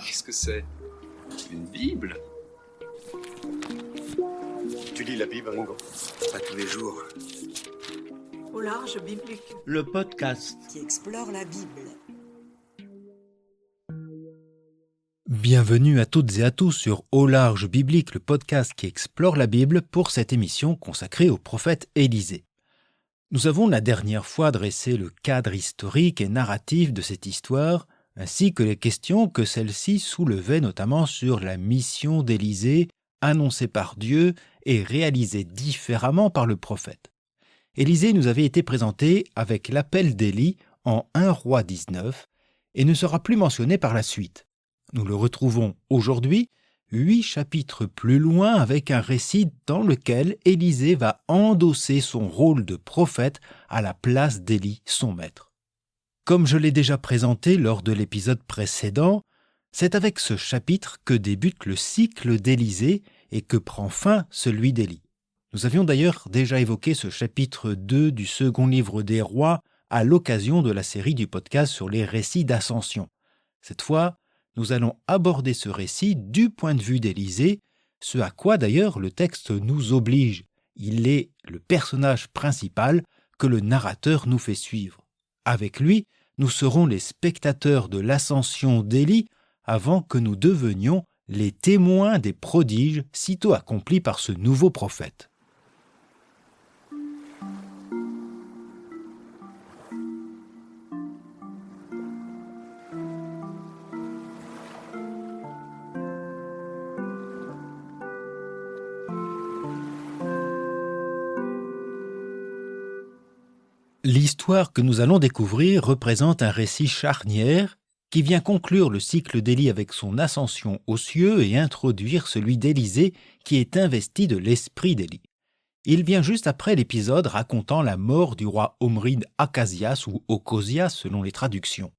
Qu'est-ce que c'est? Une Bible? Tu lis la Bible, Ringo? Pas tous les jours. Au large biblique. Le podcast Qui explore la Bible. Bienvenue à toutes et à tous sur Au large biblique, le podcast qui explore la Bible pour cette émission consacrée au prophète Élisée. Nous avons la dernière fois dressé le cadre historique et narratif de cette histoire, ainsi que les questions que celle-ci soulevait notamment sur la mission d'Élisée, annoncée par Dieu et réalisée différemment par le prophète. Élisée nous avait été présenté avec l'appel d'Élie en 1 Roi 19 et ne sera plus mentionné par la suite. Nous le retrouvons aujourd'hui, 8 chapitres plus loin, avec un récit dans lequel Élisée va endosser son rôle de prophète à la place d'Élie, son maître. Comme je l'ai déjà présenté lors de l'épisode précédent, c'est avec ce chapitre que débute le cycle d'Élisée et que prend fin celui d'Élie. Nous avions d'ailleurs déjà évoqué ce chapitre 2 du second livre des rois à l'occasion de la série du podcast sur les récits d'ascension. Cette fois, nous allons aborder ce récit du point de vue d'Élisée, ce à quoi d'ailleurs le texte nous oblige. Il est le personnage principal que le narrateur nous fait suivre. Avec lui, nous serons les spectateurs de l'ascension d'Élie avant que nous devenions les témoins des prodiges sitôt accomplis par ce nouveau prophète. L'histoire que nous allons découvrir représente un récit charnière qui vient conclure le cycle d'Élie avec son ascension aux cieux et introduire celui d'Élisée qui est investi de l'esprit d'Élie. Il vient juste après l'épisode racontant la mort du roi omride Akasias ou Okosias selon les traductions.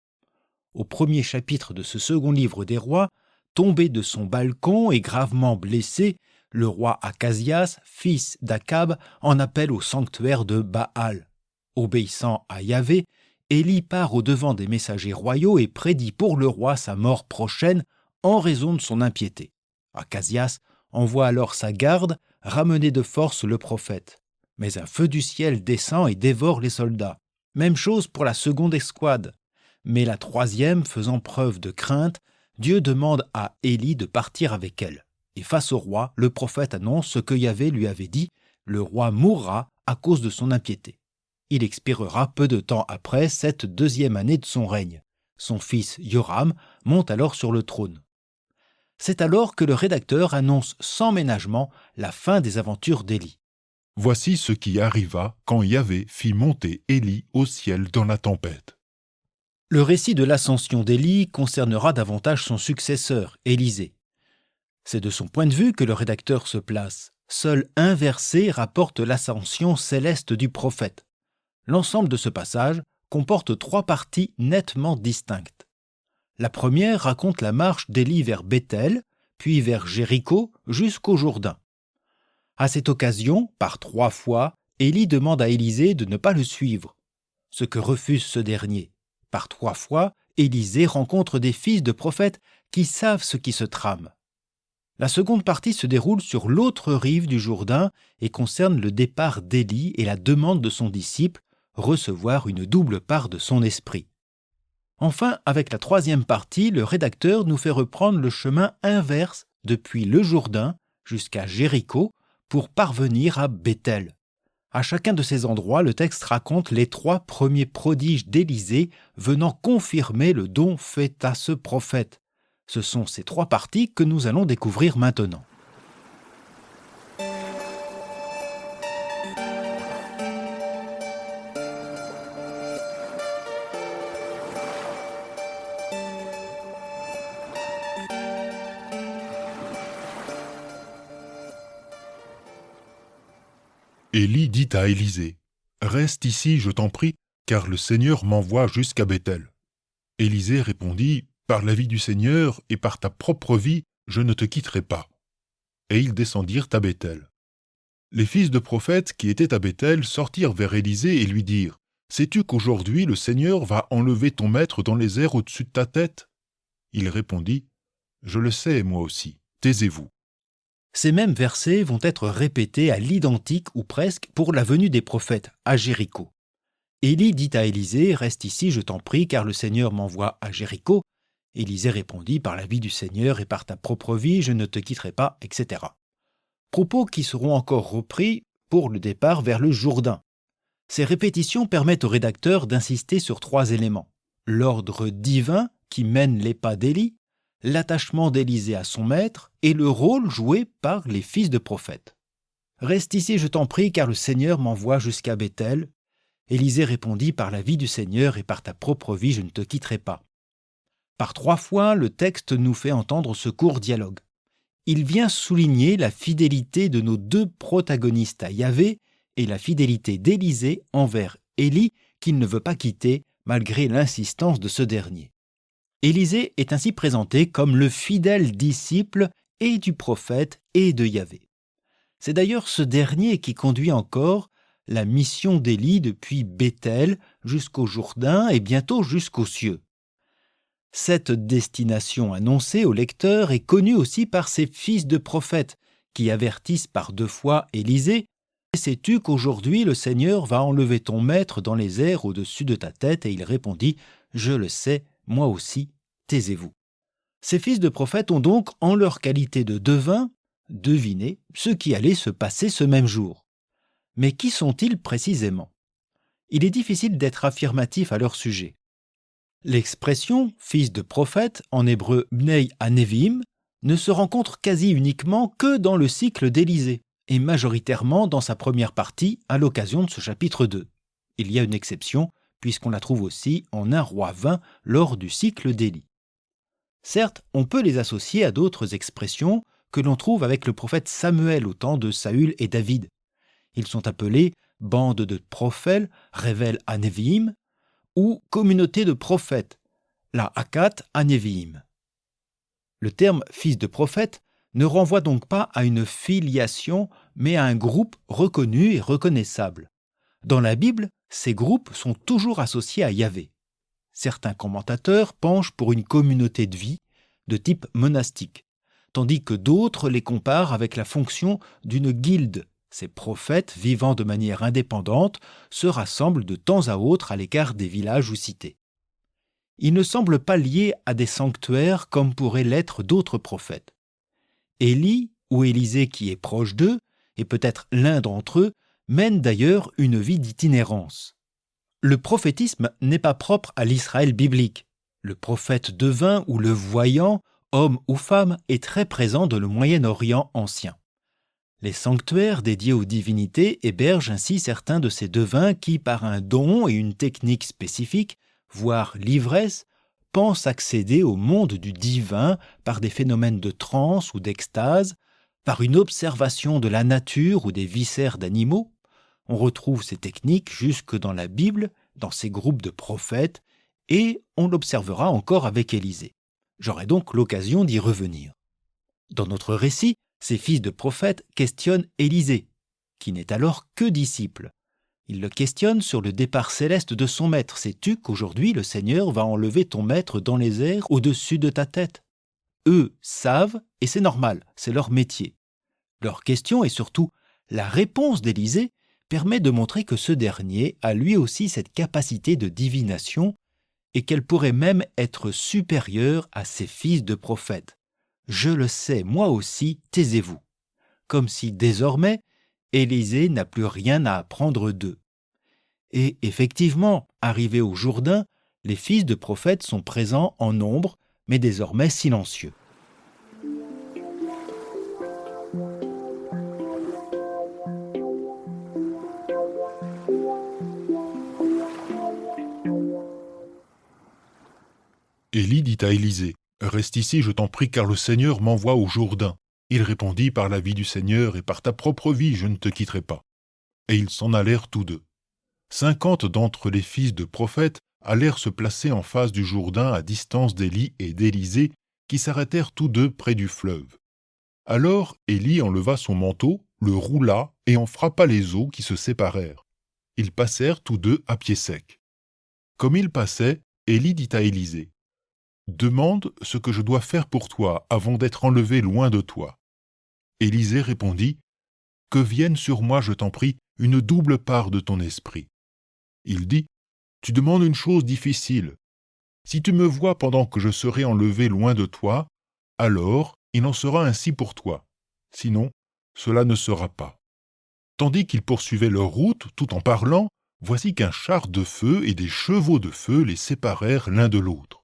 Au premier chapitre de ce second livre des rois, tombé de son balcon et gravement blessé, le roi Akasias, fils d'Akab, en appelle au sanctuaire de Baal. Obéissant à Yahvé, Élie part au-devant des messagers royaux et prédit pour le roi sa mort prochaine en raison de son impiété. Akasias envoie alors sa garde ramener de force le prophète. Mais un feu du ciel descend et dévore les soldats. Même chose pour la seconde escouade. Mais la troisième, faisant preuve de crainte, Dieu demande à Élie de partir avec elle. Et face au roi, le prophète annonce ce que Yahvé lui avait dit, le roi mourra à cause de son impiété. Il expirera peu de temps après cette deuxième année de son règne. Son fils Yoram monte alors sur le trône. C'est alors que le rédacteur annonce sans ménagement la fin des aventures d'Élie. Voici ce qui arriva quand Yahvé fit monter Élie au ciel dans la tempête. Le récit de l'ascension d'Élie concernera davantage son successeur, Élisée. C'est de son point de vue que le rédacteur se place. Seul un verset rapporte l'ascension céleste du prophète. L'ensemble de ce passage comporte 3 parties nettement distinctes. La première raconte la marche d'Élie vers Béthel, puis vers Jéricho jusqu'au Jourdain. À cette occasion, par 3 fois, Élie demande à Élisée de ne pas le suivre, ce que refuse ce dernier. Par 3 fois, Élisée rencontre des fils de prophètes qui savent ce qui se trame. La seconde partie se déroule sur l'autre rive du Jourdain et concerne le départ d'Élie et la demande de son disciple, recevoir une double part de son esprit. Enfin, avec la troisième partie, le rédacteur nous fait reprendre le chemin inverse depuis le Jourdain jusqu'à Jéricho pour parvenir à Béthel. À chacun de ces endroits, le texte raconte les 3 premiers prodiges d'Élisée venant confirmer le don fait à ce prophète. Ce sont ces 3 parties que nous allons découvrir maintenant. Élie dit à Élisée, « Reste ici, je t'en prie, car le Seigneur m'envoie jusqu'à Béthel. » Élisée répondit, « Par la vie du Seigneur et par ta propre vie, je ne te quitterai pas. » Et ils descendirent à Béthel. Les fils de prophètes qui étaient à Béthel sortirent vers Élisée et lui dirent, « Sais-tu qu'aujourd'hui le Seigneur va enlever ton maître dans les airs au-dessus de ta tête ?» Il répondit, Je le sais, moi aussi. Taisez-vous. » Ces mêmes versets vont être répétés à l'identique ou presque pour la venue des prophètes à Jéricho. Élie dit à Élisée « Reste ici, je t'en prie, car le Seigneur m'envoie à Jéricho. » Élisée répondit « Par la vie du Seigneur et par ta propre vie, je ne te quitterai pas, etc. » Propos qui seront encore repris pour le départ vers le Jourdain. Ces répétitions permettent au rédacteur d'insister sur 3 éléments. L'ordre divin qui mène les pas d'Élie, l'attachement d'Élisée à son maître et le rôle joué par les fils de prophètes. « Reste ici, je t'en prie, car le Seigneur m'envoie jusqu'à Béthel. » Élisée répondit « Par la vie du Seigneur et par ta propre vie, je ne te quitterai pas. » Par 3 fois, le texte nous fait entendre ce court dialogue. Il vient souligner la fidélité de nos 2 protagonistes à Yahvé et la fidélité d'Élisée envers Élie qu'il ne veut pas quitter malgré l'insistance de ce dernier. Élisée est ainsi présenté comme le fidèle disciple et du prophète et de Yahvé. C'est d'ailleurs ce dernier qui conduit encore la mission d'Élie depuis Béthel jusqu'au Jourdain et bientôt jusqu'aux cieux. Cette destination annoncée au lecteur est connue aussi par ses fils de prophètes qui avertissent par 2 fois Élisée « Sais-tu qu'aujourd'hui le Seigneur va enlever ton maître dans les airs au-dessus de ta tête ?» Et il répondit « Je le sais, moi aussi, taisez-vous. » Ces fils de prophètes ont donc, en leur qualité de devins, deviné ce qui allait se passer ce même jour. Mais qui sont-ils précisément ? Il est difficile d'être affirmatif à leur sujet. L'expression « fils de prophète » en hébreu « bnei hanevim » ne se rencontre quasi uniquement que dans le cycle d'Élisée, et majoritairement dans sa première partie à l'occasion de ce chapitre 2. Il y a une exception, puisqu'on la trouve aussi en 1 Roi 20 lors du cycle d'Élie. Certes, on peut les associer à d'autres expressions que l'on trouve avec le prophète Samuel au temps de Saül et David. Ils sont appelés bande de prophètes, révèle Hanevim, ou communauté de prophètes, la Hakat Hanevim. Le terme « fils de prophète » ne renvoie donc pas à une filiation, mais à un groupe reconnu et reconnaissable. Dans la Bible, ces groupes sont toujours associés à Yahvé. Certains commentateurs penchent pour une communauté de vie de type monastique, tandis que d'autres les comparent avec la fonction d'une guilde. Ces prophètes, vivant de manière indépendante, se rassemblent de temps à autre à l'écart des villages ou cités. Ils ne semblent pas liés à des sanctuaires comme pourraient l'être d'autres prophètes. Élie, ou Élisée qui est proche d'eux, et peut-être l'un d'entre eux, mène d'ailleurs une vie d'itinérance. Le prophétisme n'est pas propre à l'Israël biblique. Le prophète devin ou le voyant, homme ou femme, est très présent dans le Moyen-Orient ancien. Les sanctuaires dédiés aux divinités hébergent ainsi certains de ces devins qui, par un don et une technique spécifique, voire l'ivresse, pensent accéder au monde du divin par des phénomènes de transe ou d'extase, par une observation de la nature ou des viscères d'animaux. On retrouve ces techniques jusque dans la Bible, dans ces groupes de prophètes, et on l'observera encore avec Élisée. J'aurai donc l'occasion d'y revenir. Dans notre récit, ces fils de prophètes questionnent Élisée, qui n'est alors que disciple. Ils le questionnent sur le départ céleste de son maître. « Sais-tu qu'aujourd'hui le Seigneur va enlever ton maître dans les airs au-dessus de ta tête ?» Eux savent, et c'est normal, c'est leur métier. Leur question et surtout la réponse d'Élisée permet de montrer que ce dernier a lui aussi cette capacité de divination et qu'elle pourrait même être supérieure à ses fils de prophètes. Je le sais, moi aussi, taisez-vous. Comme si désormais, Élisée n'a plus rien à apprendre d'eux. Et effectivement, arrivés au Jourdain, les fils de prophètes sont présents en nombre, mais désormais silencieux. Élie dit à Élisée, « Reste ici, je t'en prie, car le Seigneur m'envoie au Jourdain. » Il répondit, « Par la vie du Seigneur et par ta propre vie, je ne te quitterai pas. » Et ils s'en allèrent tous deux. 50 d'entre les fils de prophètes allèrent se placer en face du Jourdain à distance d'Élie et d'Élisée, qui s'arrêtèrent tous deux près du fleuve. Alors Élie enleva son manteau, le roula et en frappa les eaux qui se séparèrent. Ils passèrent tous deux à pied sec. Comme ils passaient, Élie dit à Élisée, « demande ce que je dois faire pour toi avant d'être enlevé loin de toi. » Élisée répondit, « Que vienne sur moi, je t'en prie, une double part de ton esprit. » Il dit, « Tu demandes une chose difficile. Si tu me vois pendant que je serai enlevé loin de toi, alors il en sera ainsi pour toi. Sinon, cela ne sera pas. » Tandis qu'ils poursuivaient leur route tout en parlant, voici qu'un char de feu et des chevaux de feu les séparèrent l'un de l'autre.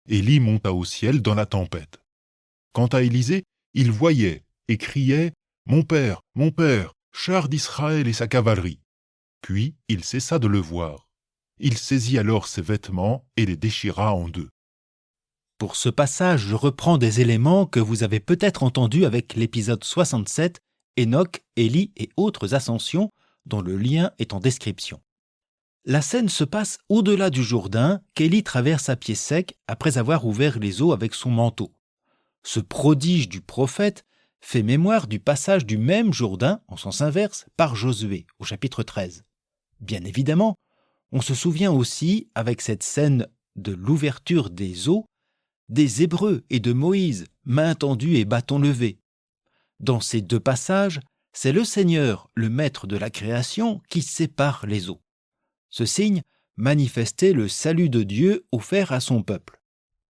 Élie monta au ciel dans la tempête. Quant à Élisée, il voyait et criait « Mon père, char d'Israël et sa cavalerie !» Puis il cessa de le voir. Il saisit alors ses vêtements et les déchira en deux. Pour ce passage, je reprends des éléments que vous avez peut-être entendus avec l'épisode 67, Enoch, Élie et autres ascensions, dont le lien est en description. La scène se passe au-delà du Jourdain qu'Élie traverse à pied sec après avoir ouvert les eaux avec son manteau. Ce prodige du prophète fait mémoire du passage du même Jourdain, en sens inverse, par Josué, au chapitre 13. Bien évidemment, on se souvient aussi, avec cette scène de l'ouverture des eaux, des Hébreux et de Moïse, main tendue et bâton levé. Dans ces deux passages, c'est le Seigneur, le maître de la création, qui sépare les eaux. Ce signe manifestait le salut de Dieu offert à son peuple.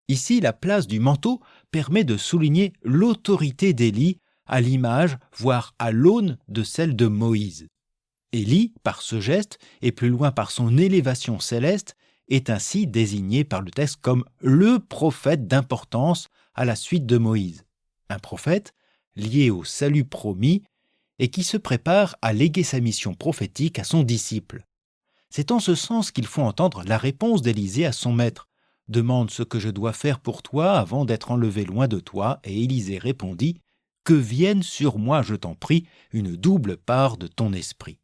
Ici, la place du manteau permet de souligner l'autorité d'Élie à l'image, voire à l'aune de celle de Moïse. Élie, par ce geste, et plus loin par son élévation céleste, est ainsi désigné par le texte comme le prophète d'importance à la suite de Moïse. Un prophète lié au salut promis et qui se prépare à léguer sa mission prophétique à son disciple. C'est en ce sens qu'il faut entendre la réponse d'Élisée à son maître. « Demande ce que je dois faire pour toi avant d'être enlevé loin de toi. » Et Élisée répondit, « Que vienne sur moi, je t'en prie, une double part de ton esprit. »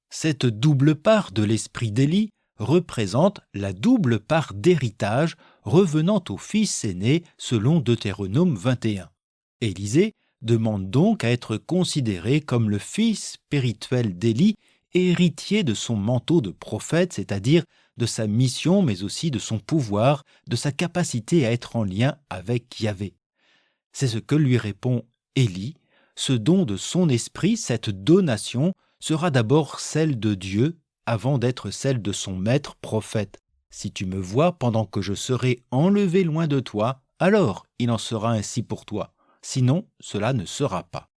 Cette double part de l'esprit d'Élie représente la double part d'héritage revenant au fils aîné selon Deutéronome 21. Élisée demande donc à être considéré comme le fils spirituel d'Élie, héritier de son manteau de prophète, c'est-à-dire de sa mission, mais aussi de son pouvoir, de sa capacité à être en lien avec Yahvé. C'est ce que lui répond Élie. Ce don de son esprit, cette donation, sera d'abord celle de Dieu avant d'être celle de son maître prophète. Si tu me vois pendant que je serai enlevé loin de toi, alors il en sera ainsi pour toi. Sinon, cela ne sera pas.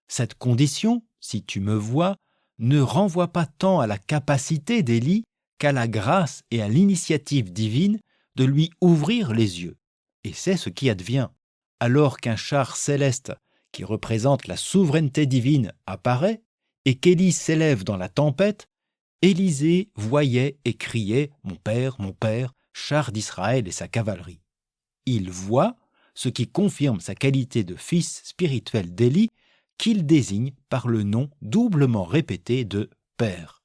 Cette condition, si tu me vois, ne renvoie pas tant à la capacité d'Élie qu'à la grâce et à l'initiative divine de lui ouvrir les yeux. Et c'est ce qui advient. Alors qu'un char céleste, qui représente la souveraineté divine, apparaît, et qu'Élie s'élève dans la tempête, Élisée voyait et criait « Mon père, char d'Israël et sa cavalerie ». Il voit, ce qui confirme sa qualité de fils spirituel d'Élie, qu'il désigne par le nom doublement répété de « Père ».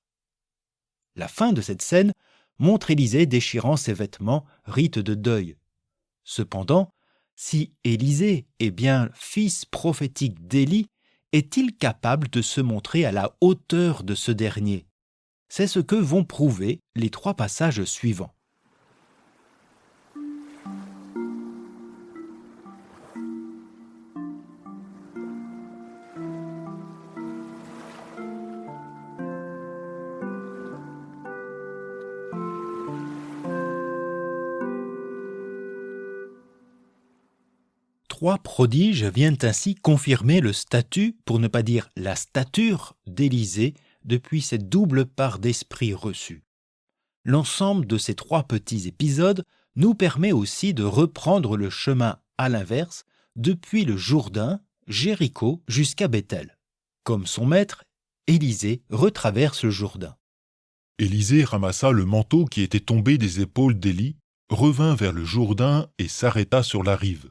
La fin de cette scène montre Élisée déchirant ses vêtements, rite de deuil. Cependant, si Élisée est bien fils prophétique d'Élie, est-il capable de se montrer à la hauteur de ce dernier ? C'est ce que vont prouver les 3 passages suivants. Trois prodiges viennent ainsi confirmer le statut, pour ne pas dire la stature, d'Élisée depuis cette double part d'esprit reçue. L'ensemble de ces 3 petits épisodes nous permet aussi de reprendre le chemin à l'inverse depuis le Jourdain, Jéricho jusqu'à Béthel. Comme son maître, Élisée retraverse le Jourdain. Élisée ramassa le manteau qui était tombé des épaules d'Élie, revint vers le Jourdain et s'arrêta sur la rive.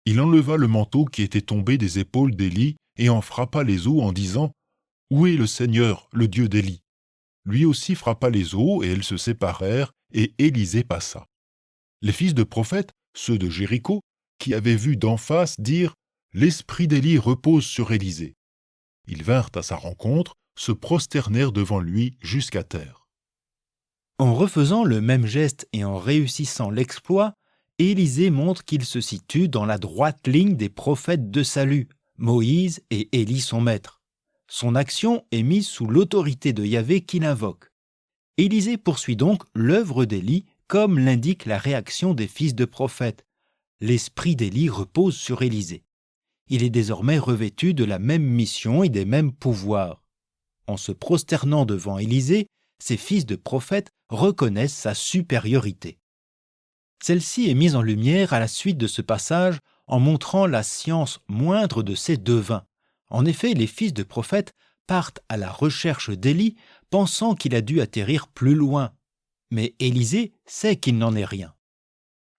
Il enleva le manteau qui était tombé des épaules d'Élie et en frappa les eaux en disant « Où est le Seigneur, le Dieu d'Élie ?» Lui aussi frappa les eaux et elles se séparèrent et Élisée passa. Les fils de prophètes, ceux de Jéricho, qui avaient vu d'en face, dirent « L'esprit d'Élie repose sur Élisée. » Ils vinrent à sa rencontre, se prosternèrent devant lui jusqu'à terre. En refaisant le même geste et en réussissant l'exploit, Élisée montre qu'il se situe dans la droite ligne des prophètes de salut, Moïse et Élie son maître. Son action est mise sous l'autorité de Yahvé qu'il invoque. Élisée poursuit donc l'œuvre d'Élie comme l'indique la réaction des fils de prophètes. L'esprit d'Élie repose sur Élisée. Il est désormais revêtu de la même mission et des mêmes pouvoirs. En se prosternant devant Élisée, ses fils de prophètes reconnaissent sa supériorité. Celle-ci est mise en lumière à la suite de ce passage en montrant la science moindre de ces devins. En effet, les fils de prophètes partent à la recherche d'Élie pensant qu'il a dû atterrir plus loin. Mais Élisée sait qu'il n'en est rien.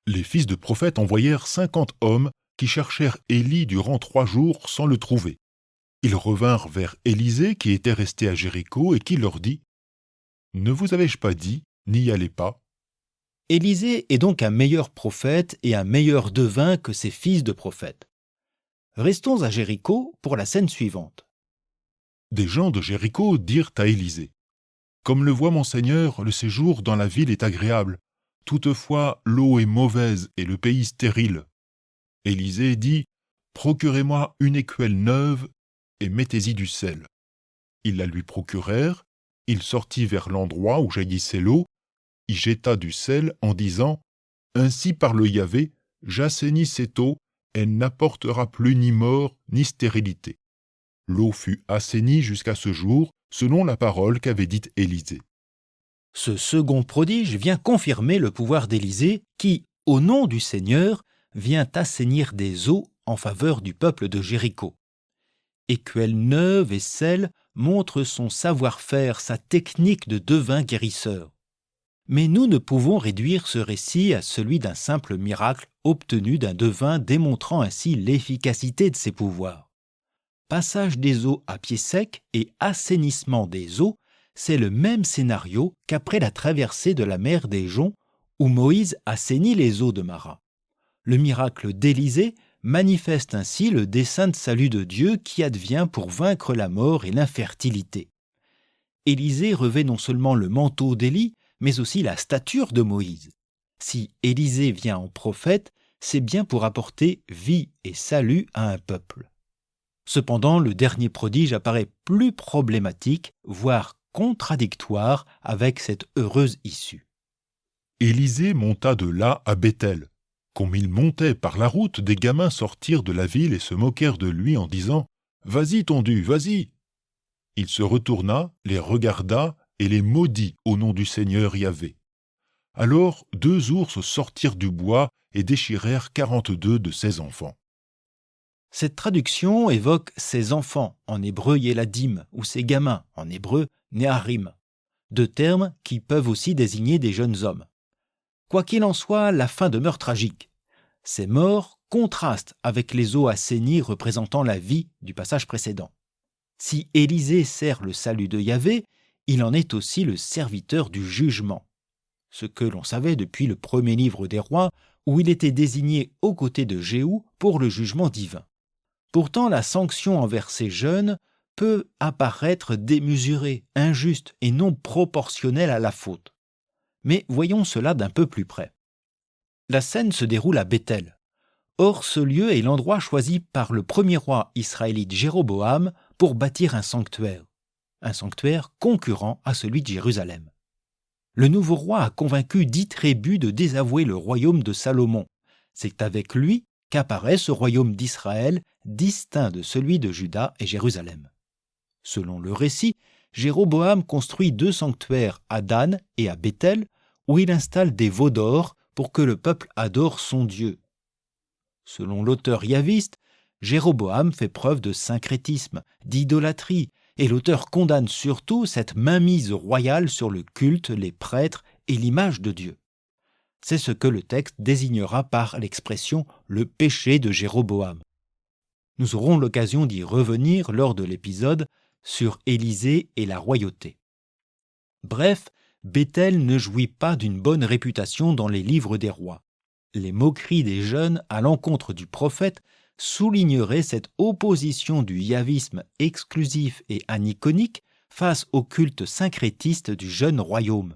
Les fils de prophètes envoyèrent 50 hommes qui cherchèrent Élie durant 3 jours sans le trouver. Ils revinrent vers Élisée qui était resté à Jéricho et qui leur dit « Ne vous avais-je pas dit, n'y allez pas ?» Élisée est donc un meilleur prophète et un meilleur devin que ses fils de prophètes. Restons à Jéricho pour la scène suivante. Des gens de Jéricho dirent à Élisée « Comme le voit mon Seigneur, le séjour dans la ville est agréable. Toutefois, l'eau est mauvaise et le pays stérile. » Élisée dit « Procurez-moi une écuelle neuve et mettez-y du sel. » Ils la lui procurèrent, il sortit vers l'endroit où jaillissait l'eau, y jeta du sel en disant « Ainsi parle Yahvé, j'assainis cette eau, elle n'apportera plus ni mort ni stérilité. » L'eau fut assainie jusqu'à ce jour, selon la parole qu'avait dite Élisée. Ce second prodige vient confirmer le pouvoir d'Élisée qui, au nom du Seigneur, vient assainir des eaux en faveur du peuple de Jéricho. Écuelle neuve et sel montrent son savoir-faire, sa technique de devin guérisseur. Mais nous ne pouvons réduire ce récit à celui d'un simple miracle obtenu d'un devin démontrant ainsi l'efficacité de ses pouvoirs. Passage des eaux à pied sec et assainissement des eaux, c'est le même scénario qu'après la traversée de la mer des Joncs où Moïse assainit les eaux de Mara. Le miracle d'Élisée manifeste ainsi le dessein de salut de Dieu qui advient pour vaincre la mort et l'infertilité. Élisée revêt non seulement le manteau d'Élie, mais aussi la stature de Moïse. Si Élisée vient en prophète, c'est bien pour apporter vie et salut à un peuple. Cependant, le dernier prodige apparaît plus problématique, voire contradictoire avec cette heureuse issue. Élisée monta de là à Béthel. Comme il montait par la route, des gamins sortirent de la ville et se moquèrent de lui en disant « Vas-y, tondu, vas-y !» Il se retourna, les regarda et les maudit au nom du Seigneur Yahvé. Alors 2 ours sortirent du bois et déchirèrent 42 de ses enfants. Cette traduction évoque ses enfants, en hébreu Yeladim, ou ses gamins, en hébreu Néharim, 2 termes qui peuvent aussi désigner des jeunes hommes. Quoi qu'il en soit, la fin demeure tragique. Ces morts contrastent avec les eaux assainies représentant la vie du passage précédent. Si Élisée sert le salut de Yahvé, il en est aussi le serviteur du jugement. Ce que l'on savait depuis le premier livre des rois, où il était désigné aux côtés de Jéhou pour le jugement divin. Pourtant, la sanction envers ces jeunes peut apparaître démesurée, injuste et non proportionnelle à la faute. Mais voyons cela d'un peu plus près. La scène se déroule à Béthel. Or, ce lieu est l'endroit choisi par le premier roi israélite Jéroboam pour bâtir un sanctuaire concurrent à celui de Jérusalem. Le nouveau roi a convaincu 10 tribus de désavouer le royaume de Salomon. C'est avec lui qu'apparaît ce royaume d'Israël distinct de celui de Juda et Jérusalem. Selon le récit, Jéroboam construit 2 sanctuaires à Dan et à Béthel, où il installe des veaux d'or pour que le peuple adore son Dieu. Selon l'auteur yaviste, Jéroboam fait preuve de syncrétisme, d'idolâtrie, et l'auteur condamne surtout cette mainmise royale sur le culte, les prêtres et l'image de Dieu. C'est ce que le texte désignera par l'expression « le péché de Jéroboam ». Nous aurons l'occasion d'y revenir lors de l'épisode sur Élisée et la royauté. Bref, Béthel ne jouit pas d'une bonne réputation dans les livres des rois. Les moqueries des jeunes à l'encontre du prophète souligneraient cette opposition du yavisme exclusif et aniconique face au culte syncrétiste du jeune royaume.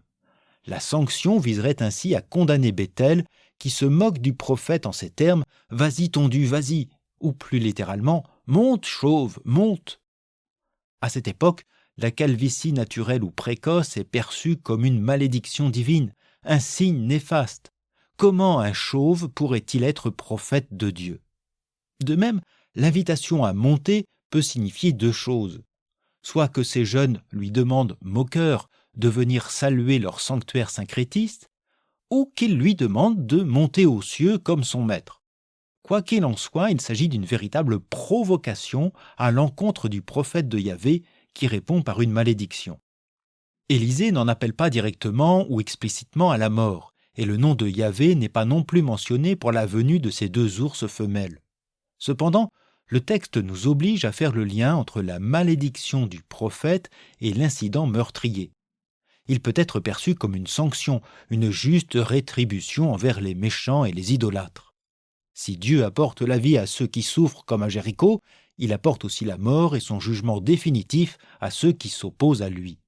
La sanction viserait ainsi à condamner Béthel, qui se moque du prophète en ces termes « Vas-y tondu, vas-y » ou plus littéralement « Monte chauve, monte ». À cette époque, la calvitie naturelle ou précoce est perçue comme une malédiction divine, un signe néfaste. Comment un chauve pourrait-il être prophète de Dieu ? De même, l'invitation à monter peut signifier deux choses. Soit que ces jeunes lui demandent, moqueurs, de venir saluer leur sanctuaire syncrétiste, ou qu'ils lui demandent de monter aux cieux comme son maître. Quoi qu'il en soit, il s'agit d'une véritable provocation à l'encontre du prophète de Yahvé qui répond par une malédiction. Élisée n'en appelle pas directement ou explicitement à la mort, et le nom de Yahvé n'est pas non plus mentionné pour la venue de ces deux ours femelles. Cependant, le texte nous oblige à faire le lien entre la malédiction du prophète et l'incident meurtrier. Il peut être perçu comme une sanction, une juste rétribution envers les méchants et les idolâtres. Si Dieu apporte la vie à ceux qui souffrent comme à Jéricho, il apporte aussi la mort et son jugement définitif à ceux qui s'opposent à lui.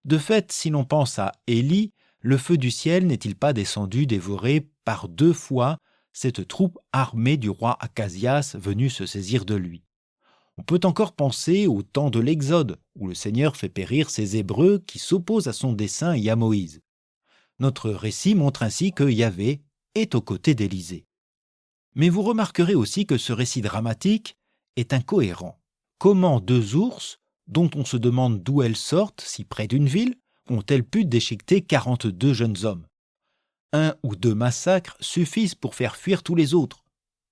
De fait, si l'on pense à Élie, le feu du ciel n'est-il pas descendu dévorer par 2 fois cette troupe armée du roi Akasias venu se saisir de lui? On peut encore penser au temps de l'Exode, où le Seigneur fait périr ces Hébreux qui s'opposent à son dessein et à Moïse. Notre récit montre ainsi que Yahvé est aux côtés d'Élisée. Mais vous remarquerez aussi que ce récit dramatique est incohérent. Comment 2 ours, dont on se demande d'où elles sortent, si près d'une ville, ont-elles pu déchiqueter 42 jeunes hommes? 1 ou 2 massacres suffisent pour faire fuir tous les autres.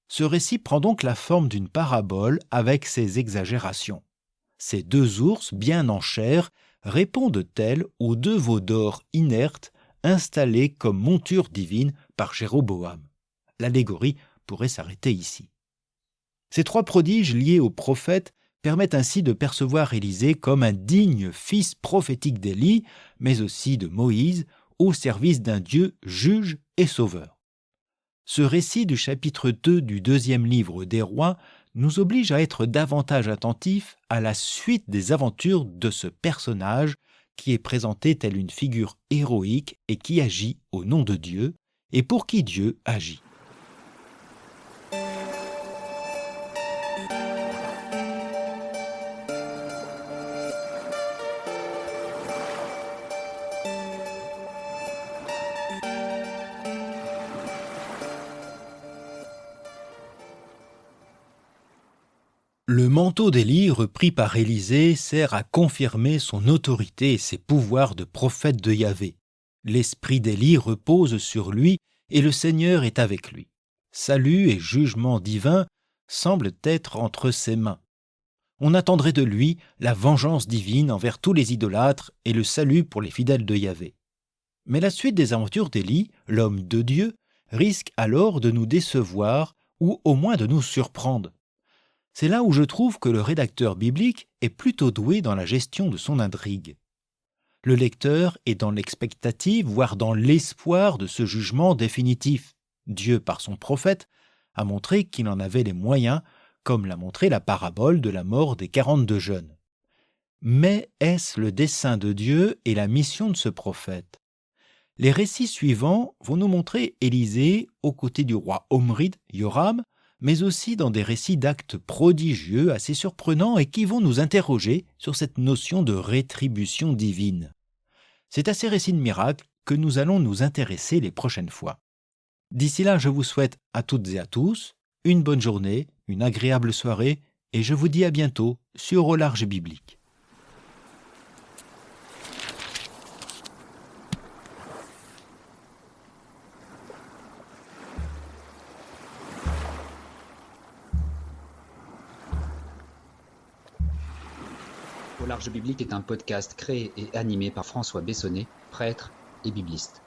Ce récit prend donc la forme d'une parabole avec ses exagérations. Ces 2 ours, bien en chair, répondent-elles aux 2 veaux d'or inertes installés comme monture divine par Jéroboam? L'allégorie pourrait s'arrêter ici. Ces 3 prodiges liés au prophète permettent ainsi de percevoir Élisée comme un digne fils prophétique d'Élie, mais aussi de Moïse, au service d'un Dieu juge et sauveur. Ce récit du chapitre 2 du 2e livre des Rois nous oblige à être davantage attentifs à la suite des aventures de ce personnage qui est présenté tel une figure héroïque et qui agit au nom de Dieu et pour qui Dieu agit. Le manteau d'Élie repris par Élisée sert à confirmer son autorité et ses pouvoirs de prophète de Yahvé. L'esprit d'Élie repose sur lui et le Seigneur est avec lui. Salut et jugement divin semblent être entre ses mains. On attendrait de lui la vengeance divine envers tous les idolâtres et le salut pour les fidèles de Yahvé. Mais la suite des aventures d'Élie, l'homme de Dieu, risque alors de nous décevoir ou au moins de nous surprendre. C'est là où je trouve que le rédacteur biblique est plutôt doué dans la gestion de son intrigue. Le lecteur est dans l'expectative, voire dans l'espoir de ce jugement définitif. Dieu, par son prophète, a montré qu'il en avait les moyens, comme l'a montré la parabole de la mort des 42 jeunes. Mais est-ce le dessein de Dieu et la mission de ce prophète? Les récits suivants vont nous montrer Élisée aux côtés du roi Omride, Yoram, mais aussi dans des récits d'actes prodigieux assez surprenants et qui vont nous interroger sur cette notion de rétribution divine. C'est à ces récits de miracles que nous allons nous intéresser les prochaines fois. D'ici là, je vous souhaite à toutes et à tous une bonne journée, une agréable soirée, et je vous dis à bientôt sur Au large biblique. Au large biblique est un podcast créé et animé par François Bessonnet, prêtre et bibliste.